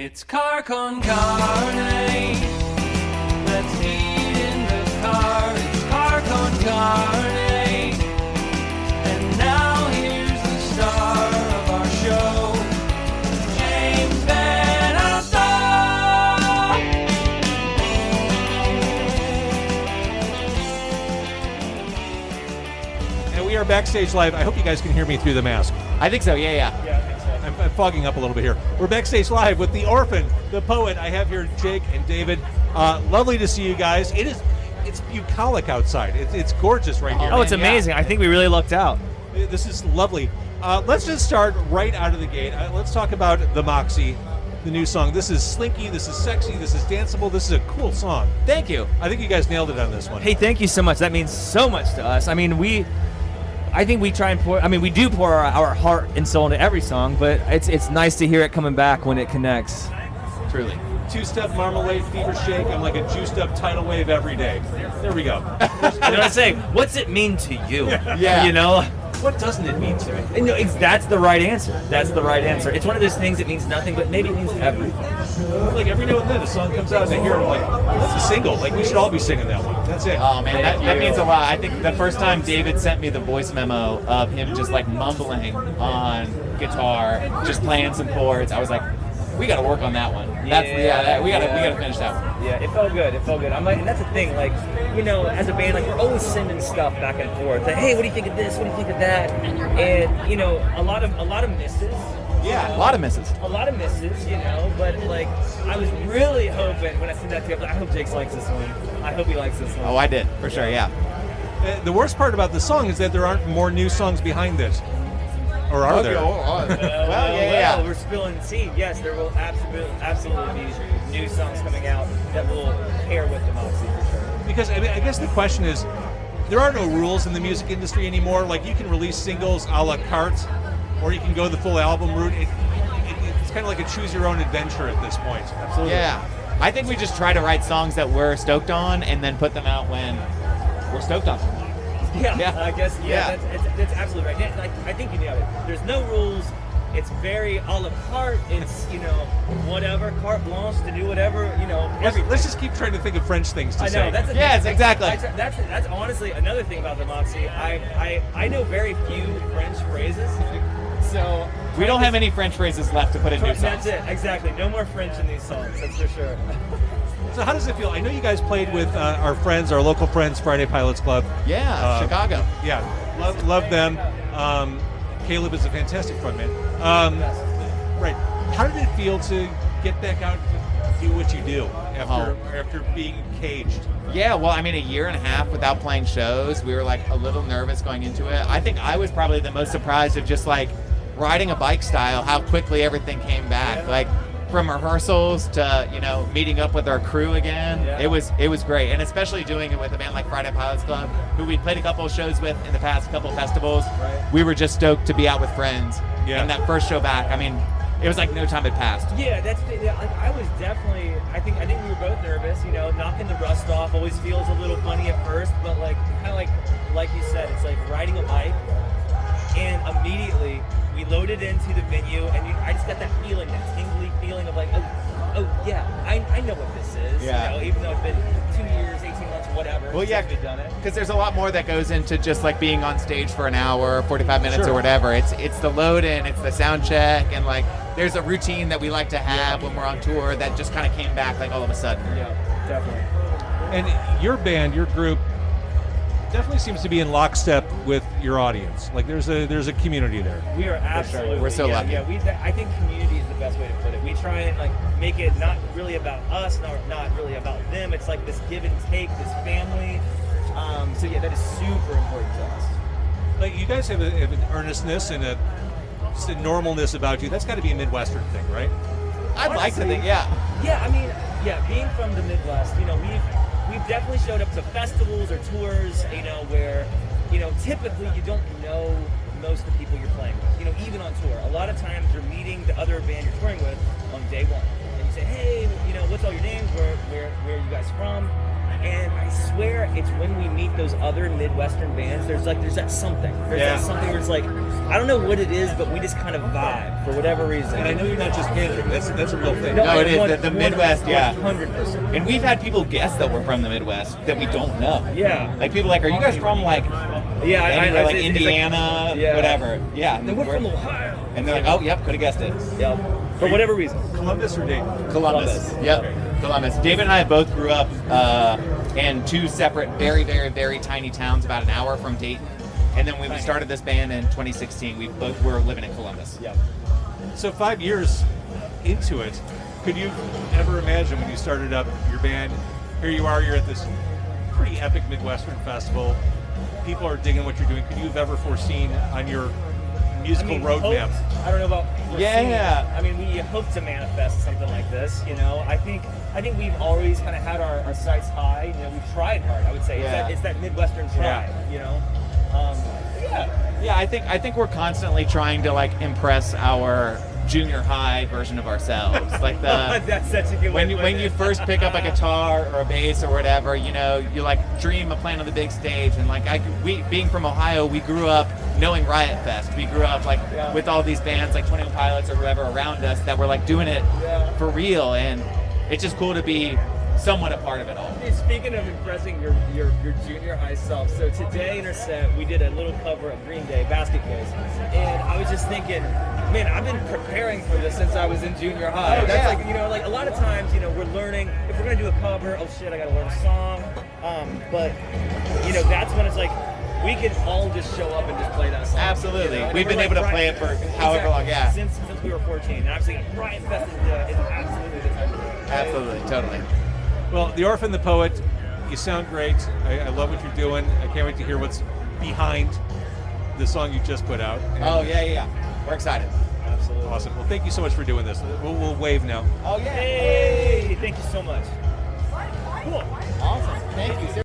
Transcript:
It's car con carne. Let's eat in the car. It's car con carne. And now here's the star of our show, James Van Alstyne. And we are backstage live. I hope you guys can hear me through the mask. I think so, yeah. I'm fogging up a little bit here. We're backstage live with the Orphan, the Poet. I have here Jake and David. Lovely to see you guys. It's bucolic outside. It's gorgeous right here. Oh, it's amazing. I think we really lucked out. This is lovely. Let's just start right out of the gate. Let's talk about the Moxie, the new song. This is slinky, this is sexy, this is danceable, this is a cool song. Thank you. I think you guys nailed it on this one. Hey, thank you so much. That means so much to us. I mean, I think we try and we do pour our heart and soul into every song, but it's nice to hear it coming back when it connects. Truly. Two-step marmalade fever shake. I'm like a juiced-up tidal wave every day. There we go. You know what I'm saying? What's it mean to you? Yeah. You know? What doesn't it mean to me? And, that's the right answer. That's the right answer. It's one of those things that means nothing, but maybe it means everything. Like every now and then a song comes out and I hear it, I'm like, that's a single. Like we should all be singing that one. That's it. Oh man, that means a lot. I think the first time David sent me the voice memo of him just like mumbling on guitar, just playing some chords, I was like, we got to work on that one. We got to finish that one. Yeah, it felt good. I'm like, and that's the thing. Like, as a band, like we're always sending stuff back and forth. Like, hey, what do you think of this? What do you think of that? And a lot of misses. Yeah, a lot of misses. But like, I was really hoping when I sent that to you, I hope Jake likes this one. I hope he likes this one. Oh, I did for sure. Yeah. The worst part about the song is that there aren't more new songs behind this. Or are there? Well, we're spilling the seed. Yes, there will absolutely be new songs coming out that will pair with the Moxie for sure. Because I guess the question is, there are no rules in the music industry anymore. Like you can release singles a la carte, or you can go the full album route. It's kind of like a choose your own adventure at this point. Absolutely. Yeah. I think we just try to write songs that we're stoked on and then put them out when we're stoked on them. Yeah, I guess. Yeah, that's absolutely right. Yeah, like, I think you nailed it. There's no rules. It's very a la carte. It's whatever, carte blanche to do whatever. Let's just keep trying to think of French things to say. I know. That's yes, exactly. That's honestly another thing about the Moxie. I know very few French phrases, so we don't have any French phrases left to put in new songs. That's it. Exactly. No more French in these songs. That's for sure. So how does it feel? I know you guys played with our local friends, Friday Pilots Club. Yeah, Chicago. Yeah, love them. Caleb is a fantastic frontman. Right. How did it feel to get back out and do what you do after being caged? Yeah, well, I mean, a year and a half without playing shows, we were like a little nervous going into it. I think I was probably the most surprised of just like riding a bike style, how quickly everything came back. Yeah. Like from rehearsals to meeting up with our crew again. Yeah. It was great, and especially doing it with a band like Friday Pilots Club, who we played a couple of shows with in the past couple of festivals. Right. We were just stoked to be out with friends. Yeah. And that first show back, I mean, it was like no time had passed. Yeah, I was definitely. I think we were both nervous. Knocking the rust off always feels a little funny at first, but like kind of like you said, it's like riding a bike, and immediately we loaded into the venue, and I just got that feeling, that tingly feeling of like, oh yeah, I know what this is. Yeah. Even though it's been 2 years, 18 months, whatever. Well, yeah, we've done it. Because there's a lot more that goes into just like being on stage for an hour, 45 minutes or whatever. It's the load in, it's the sound check, and like there's a routine that we like to have when we're on tour that just kind of came back like all of a sudden. Yeah, definitely. And your band, your group, definitely seems to be in lockstep with your audience. Like there's a community there. We are absolutely. We're so lucky. Yeah, I think community is the best way to put it. We try and like make it not really about us, not really about them. It's like this give and take, this family. So yeah, that is super important to us. Like you guys have an earnestness and just a normalness about you. That's got to be a Midwestern thing, right? I'd like to think, yeah. Yeah, I mean, being from the Midwest, we've definitely showed up to festivals or tours, where, typically you don't know most of the people you're playing with. Even on tour, a lot of times you're meeting the other band you're touring with on day one, and you say, hey, what's all your names? Where are you guys from? And I swear it's when we meet those other Midwestern bands, there's that something. There's that something where it's like, I don't know what it is, but we just kind of vibe for whatever reason. And I know you're not just Canada. That's a real thing. No, it is. The Midwest, yeah. 100%. And we've had people guess that we're from the Midwest that we don't know. Yeah. Like people are you guys from like anywhere, like Indiana, whatever. Yeah. We're from Ohio. And they're like, oh, yep, could have guessed it. Yeah. For whatever reason. Columbus or Dayton? Columbus. Yep. Columbus. David and I both grew up in two separate, very, very, very tiny towns about an hour from Dayton. And then when we started this band in 2016, we both were living in Columbus. Yep. So 5 years into it, could you ever imagine when you started up your band, here you are, you're at this pretty epic Midwestern festival, people are digging what you're doing. Could you have ever foreseen on your musical roadmap? I don't know about foreseen. Yeah. I mean, we hope to manifest something like this, you know. I think we've always kind of had our sights high. You know, we've tried hard, I would say. Yeah. It's that Midwestern pride, you know. Yeah, I think we're constantly trying to like impress our junior high version of ourselves. Like the that's such a good way when you first pick up a guitar or a bass or whatever, you know, you like dream of playing on the big stage. And like we being from Ohio, we grew up knowing Riot Fest. We grew up like with all these bands like 21 Pilots or whatever around us that were like doing it for real, and it's just cool to be somewhat a part of it all. Hey, speaking of impressing your junior high self, so today in our set we did a little cover of Green Day, Basket Case, and I was just thinking, man, I've been preparing for this since I was in junior high. That's like, you know, like a lot of times, you know, we're learning, if we're gonna do a cover, oh shit, I gotta learn a song, but you know, that's when it's like, we can all just show up and just play that song. Absolutely. You know? We've been able to play it for however long, Since we were 14, and obviously Riot Fest is absolutely the time to do it. Absolutely, totally. Well, the Orphan the Poet, you sound great. I love what you're doing. I can't wait to hear what's behind the song you just put out. And Oh yeah. We're excited. Absolutely. awesome. Well, thank you so much for doing this. We'll wave now. Oh yeah. Hey, thank you so much. Cool. Awesome. Thank you.